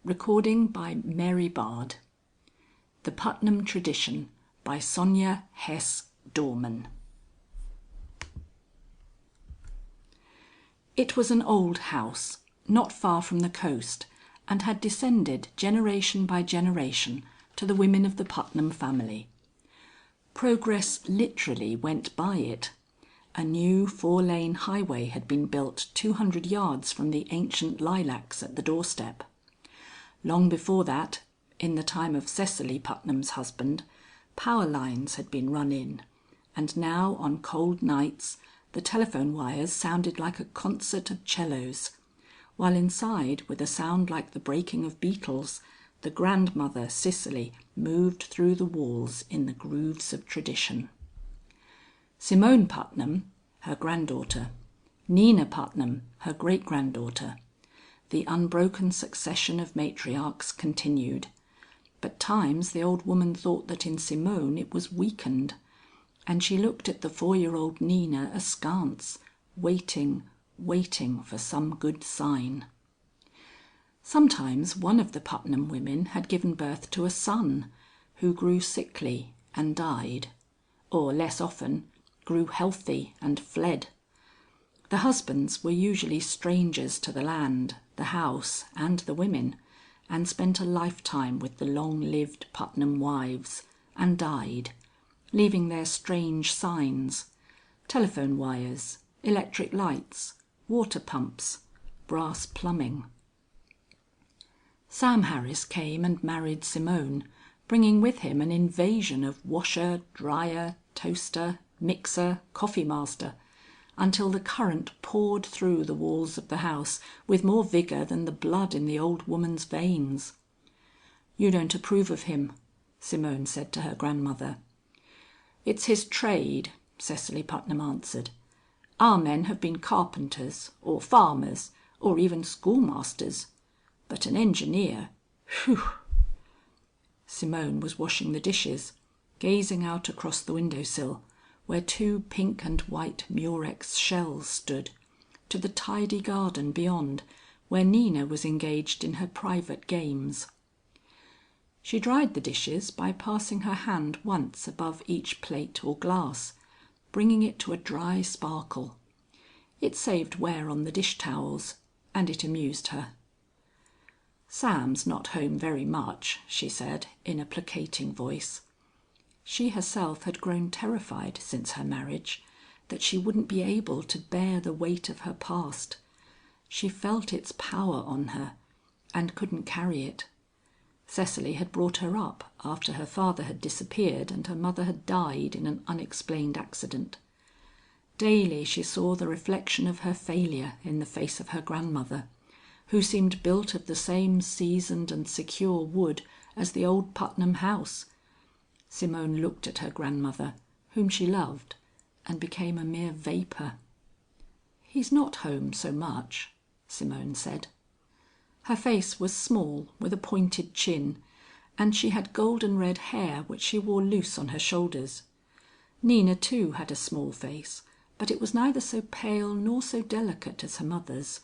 Recording by Mary Bard. The Putnam Tradition by Sonya Dorman. It was an old house, not far from the coast, and had descended generation by generation to the women of the Putnam family. Progress literally went by it. A new 4-lane highway had been built 200 yards from the ancient lilacs at the doorstep. Long before that, in the time of Cecily Putnam's husband, power lines had been run in, and now on cold nights the telephone wires sounded like a concert of cellos, while inside, with a sound like the breaking of beetles, the grandmother Cicely moved through the walls in the grooves of tradition. Simone Putnam, her granddaughter, Nina Putnam, her great-granddaughter. The unbroken succession of matriarchs continued, but times the old woman thought that in Simone it was weakened, and she looked at the 4-year-old Nina askance, waiting for some good sign. Sometimes one of the Putnam women had given birth to a son, who grew sickly and died, or less often, grew healthy and fled. The husbands were usually strangers to the land, the house, and the women, and spent a lifetime with the long-lived Putnam wives, and died, leaving their strange signs: telephone wires, electric lights, water pumps, brass plumbing. Sam Harris came and married Simone, bringing with him an invasion of washer, dryer, toaster, mixer, coffee master, until the current poured through the walls of the house with more vigour than the blood in the old woman's veins. "You don't approve of him," Simone said to her grandmother. "It's his trade," Cecily Putnam answered. "Our men have been carpenters, or farmers, or even schoolmasters. But an engineer, whew!" Simone was washing the dishes, gazing out across the window-sill, where 2 pink and white murex shells stood, to the tidy garden beyond, where Nina was engaged in her private games. She dried the dishes by passing her hand once above each plate or glass, bringing it to a dry sparkle. It saved wear on the dish towels, and it amused her. "Sam's not home very much," she said in a placating voice. She herself had grown terrified since her marriage that she wouldn't be able to bear the weight of her past. She felt its power on her, and couldn't carry it. Cecily had brought her up after her father had disappeared and her mother had died in an unexplained accident. Daily she saw the reflection of her failure in the face of her grandmother, who seemed built of the same seasoned and secure wood as the old Putnam house. Simone looked at her grandmother, whom she loved, and became a mere vapour. "He's not home so much," Simone said. Her face was small, with a pointed chin, and she had golden red hair which she wore loose on her shoulders. Nina too had a small face, but it was neither so pale nor so delicate as her mother's,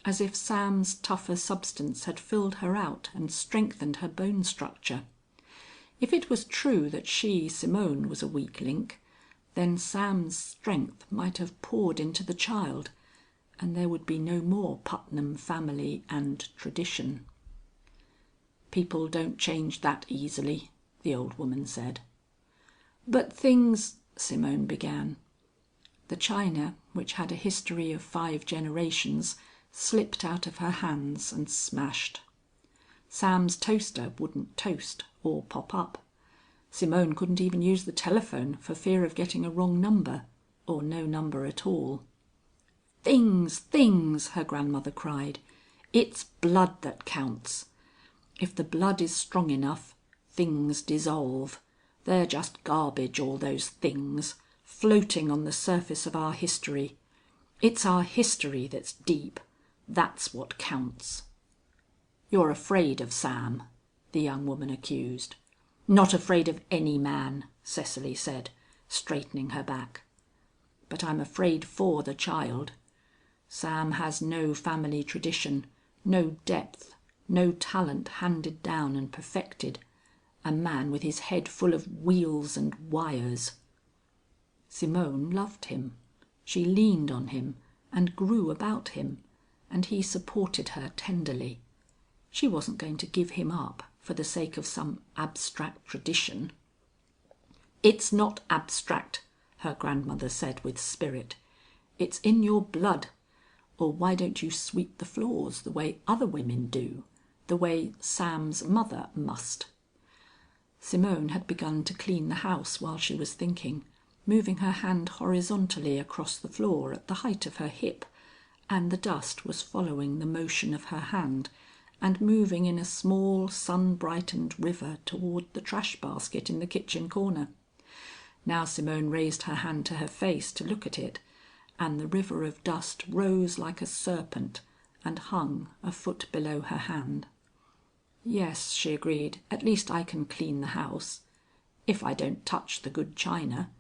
as if Sam's tougher substance had filled her out and strengthened her bone structure. If it was true that she, Simone, was a weak link, then Sam's strength might have poured into the child, and there would be no more Putnam family and tradition. "People don't change that easily," the old woman said. "But things," Simone began. The china, which had a history of 5 generations, slipped out of her hands and smashed. Sam's toaster wouldn't toast or pop up. Simone couldn't even use the telephone for fear of getting a wrong number, or no number at all. "Things, things!" her grandmother cried. "It's blood that counts. If the blood is strong enough, things dissolve. They're just garbage, all those things, floating on the surface of our history. It's our history that's deep. That's what counts." "You're afraid of Sam," the young woman accused. "Not afraid of any man," Cecily said, straightening her back. "But I'm afraid for the child. Sam has no family tradition, no depth, no talent handed down and perfected, a man with his head full of wheels and wires. Simone loved him. She leaned on him and grew about him, and he supported her tenderly. She wasn't going to give him up for the sake of some abstract tradition. "It's not abstract," her grandmother said with spirit. "It's in your blood. Or why don't you sweep the floors the way other women do, the way Sam's mother must?" Simone had begun to clean the house while she was thinking, moving her hand horizontally across the floor at the height of her hip, and the dust was following the motion of her hand and moving in a small sun-brightened river toward the trash basket in the kitchen corner. Now Simone raised her hand to her face to look at it, and the river of dust rose like a serpent and hung a foot below her hand. "Yes," she agreed, "at least I can clean the house. If I don't touch the good china.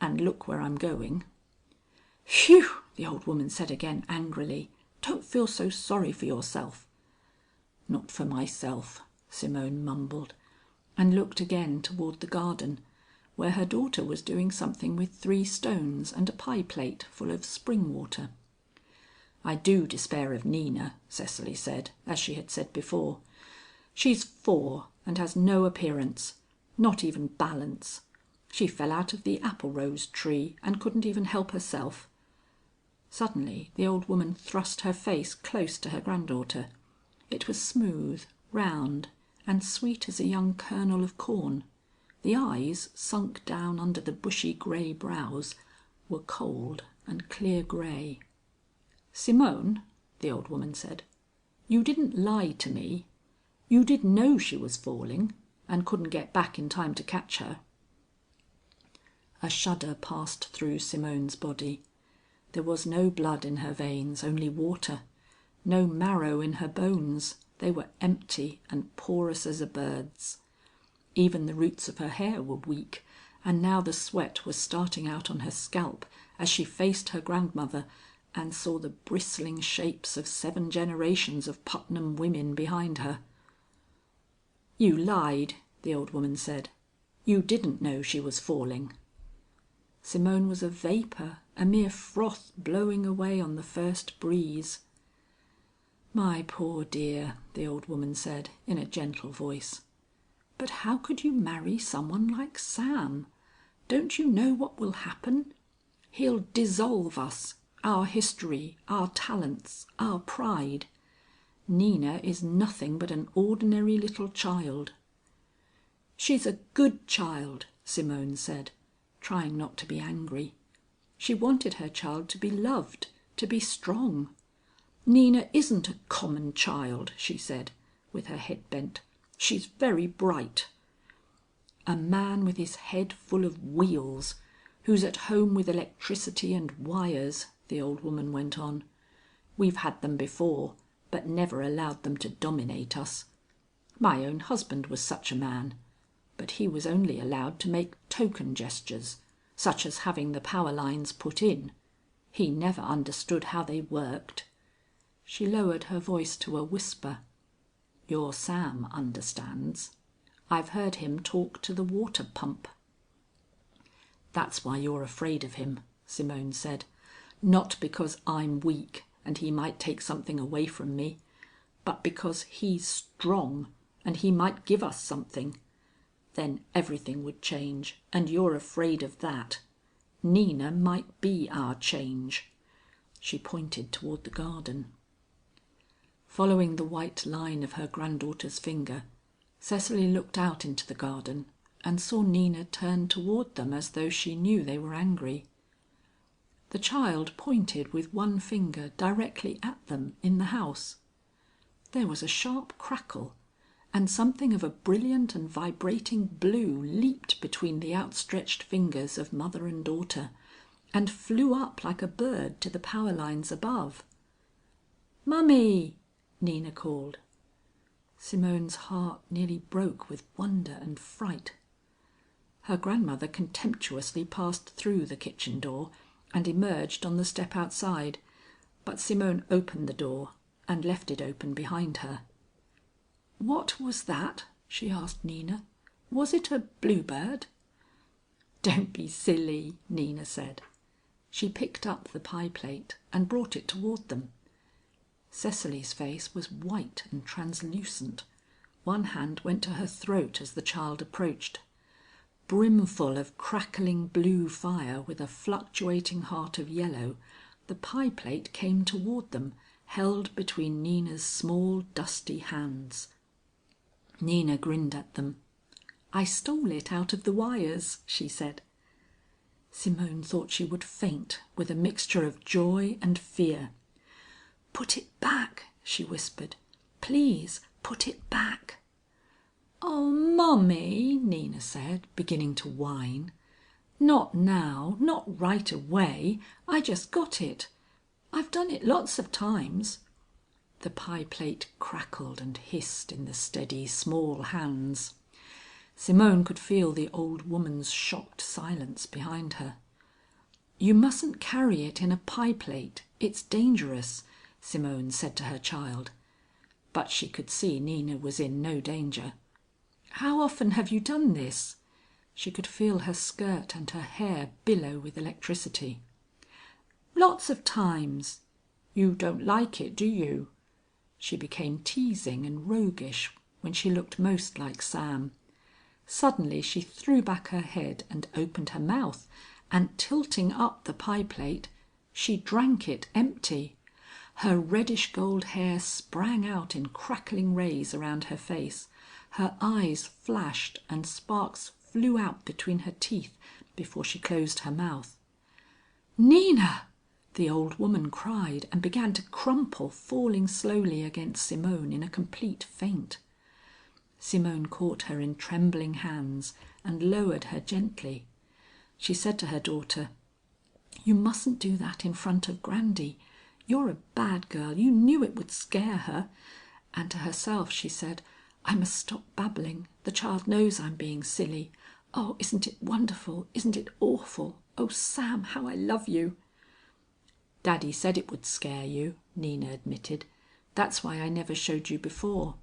And look where I'm going." "Phew!" the old woman said again angrily. "Don't feel so sorry for yourself." "Not for myself," Simone mumbled, and looked again toward the garden, where her daughter was doing something with 3 stones and a pie plate full of spring water. "I do despair of Nina," Cecily said, as she had said before. "She's 4 and has no appearance, not even balance. She fell out of the apple rose tree and couldn't even help herself." Suddenly the old woman thrust her face close to her granddaughter. It was smooth, round, and sweet as a young kernel of corn. The eyes, sunk down under the bushy grey brows, were cold and clear grey. "Simone," the old woman said, "you didn't lie to me. You did know she was falling and couldn't get back in time to catch her." A shudder passed through Simone's body. There was no blood in her veins, only water. No marrow in her bones. They were empty and porous as a bird's. Even the roots of her hair were weak, and now the sweat was starting out on her scalp as she faced her grandmother and saw the bristling shapes of 7 generations of Putnam women behind her. "You lied," the old woman said. "You didn't know she was falling." Simone was a vapor, a mere froth blowing away on the first breeze. "My poor dear," the old woman said in a gentle voice. "But how could you marry someone like Sam? Don't you know what will happen? He'll dissolve us, our history, our talents, our pride. Nina is nothing but an ordinary little child." "She's a good child," Simone said, trying not to be angry. She wanted her child to be loved, to be strong. "Nina isn't a common child," she said, with her head bent. "She's very bright." "A man with his head full of wheels, who's at home with electricity and wires," the old woman went on. "We've had them before, but never allowed them to dominate us. My own husband was such a man, but he was only allowed to make token gestures, such as having the power lines put in. He never understood how they worked." She lowered her voice to a whisper. "Your Sam understands. I've heard him talk to the water pump." "That's why you're afraid of him," Simone said. "Not because I'm weak and he might take something away from me, but because he's strong and he might give us something. Then everything would change, and you're afraid of that. Nina might be our change." She pointed toward the garden. Following the white line of her granddaughter's finger, Cecily looked out into the garden and saw Nina turn toward them as though she knew they were angry. The child pointed with one finger directly at them in the house. There was a sharp crackle, and something of a brilliant and vibrating blue leaped between the outstretched fingers of mother and daughter, and flew up like a bird to the power lines above. "Mummy!" Nina called. Simone's heart nearly broke with wonder and fright. Her grandmother contemptuously passed through the kitchen door and emerged on the step outside, but Simone opened the door and left it open behind her. "What was that?" she asked Nina. "Was it a bluebird?" "Don't be silly," Nina said. She picked up the pie plate and brought it toward them. Cecily's face was white and translucent. One hand went to her throat as the child approached. Brimful of crackling blue fire with a fluctuating heart of yellow, the pie plate came toward them, held between Nina's small dusty hands. Nina grinned at them. "I stole it out of the wires," she said. Simone thought she would faint with a mixture of joy and fear. "Put it back," she whispered. "Please put it back." "Oh, Mummy," Nina said, beginning to whine. "Not now, not right away. I just got it. I've done it lots of times." The pie plate crackled and hissed in the steady small hands. Simone could feel the old woman's shocked silence behind her. "You mustn't carry it in a pie plate. It's dangerous," Simone said to her child. But she could see Nina was in no danger. "How often have you done this?" She could feel her skirt and her hair billow with electricity. "Lots of times." "You don't like it, do you?" She became teasing and roguish when she looked most like Sam. Suddenly she threw back her head and opened her mouth, and tilting up the pie plate, she drank it empty. Her reddish gold hair sprang out in crackling rays around her face. Her eyes flashed and sparks flew out between her teeth before she closed her mouth. "Nina!" the old woman cried, and began to crumple, falling slowly against Simone in a complete faint. Simone caught her in trembling hands and lowered her gently. She said to her daughter, "You mustn't do that in front of Grandy. You're a bad girl. You knew it would scare her." And to herself she said, "I must stop babbling. The child knows I'm being silly. Oh, isn't it wonderful? Isn't it awful? Oh, Sam, how I love you." "Daddy said it would scare you," Nina admitted. "That's why I never showed you before."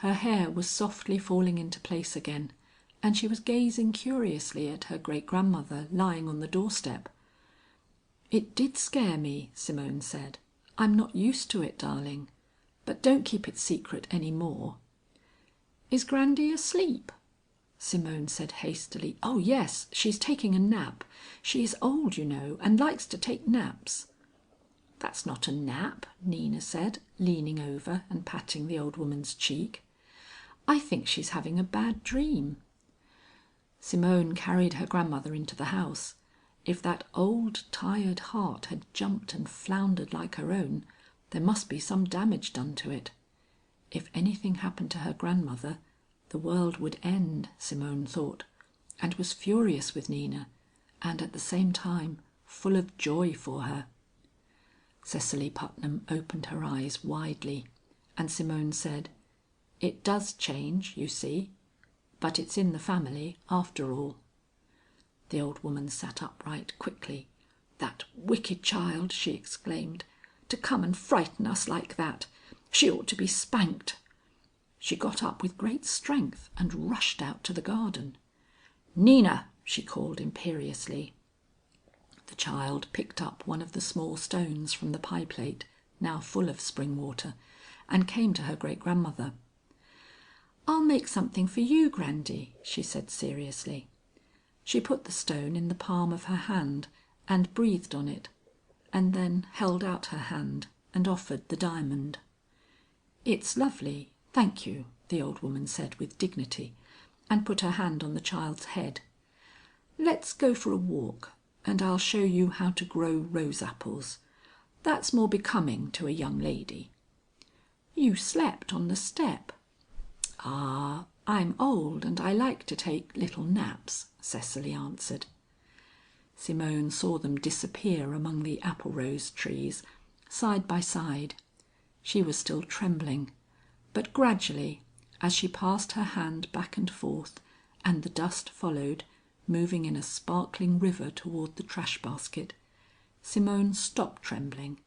Her hair was softly falling into place again, and she was gazing curiously at her great-grandmother lying on the doorstep. "It did scare me," Simone said. "I'm not used to it, darling. But don't keep it secret any more." "Is Grandy asleep?" Simone said hastily. "Oh yes, she's taking a nap. She is old, you know, and likes to take naps." "That's not a nap," Nina said, leaning over and patting the old woman's cheek. "I think she's having a bad dream." Simone carried her grandmother into the house. If that old tired heart had jumped and floundered like her own, there must be some damage done to it. If anything happened to her grandmother, the world would end, Simone thought, and was furious with Nina, and at the same time full of joy for her. Cecily Putnam opened her eyes widely, and Simone said, "It does change, you see, but it's in the family after all." The old woman sat upright quickly. "That wicked child!" she exclaimed. "To come and frighten us like that! She ought to be spanked." She got up with great strength and rushed out to the garden. "Nina!" she called imperiously. The child picked up one of the small stones from the pie plate, now full of spring water, and came to her great-grandmother. "I'll make something for you, Grandy," she said seriously. She put the stone in the palm of her hand and breathed on it, and then held out her hand and offered the diamond. "It's lovely, thank you," the old woman said with dignity, and put her hand on the child's head. "Let's go for a walk, and I'll show you how to grow rose apples. That's more becoming to a young lady." "You slept on the step." "Ah, I'm old and I like to take little naps," Cecily answered. Simone saw them disappear among the apple rose trees, side by side. She was still trembling, but gradually, as she passed her hand back and forth, and the dust followed, moving in a sparkling river toward the trash basket, Simone stopped trembling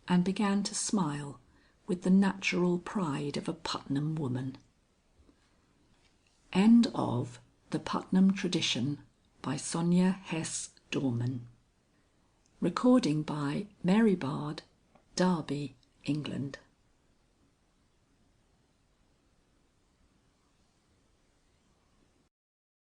and began to smile with the natural pride of a Putnam woman. End of The Putnam Tradition by Sonya Hess Dorman. Recording by Mary Bard, Derby, England.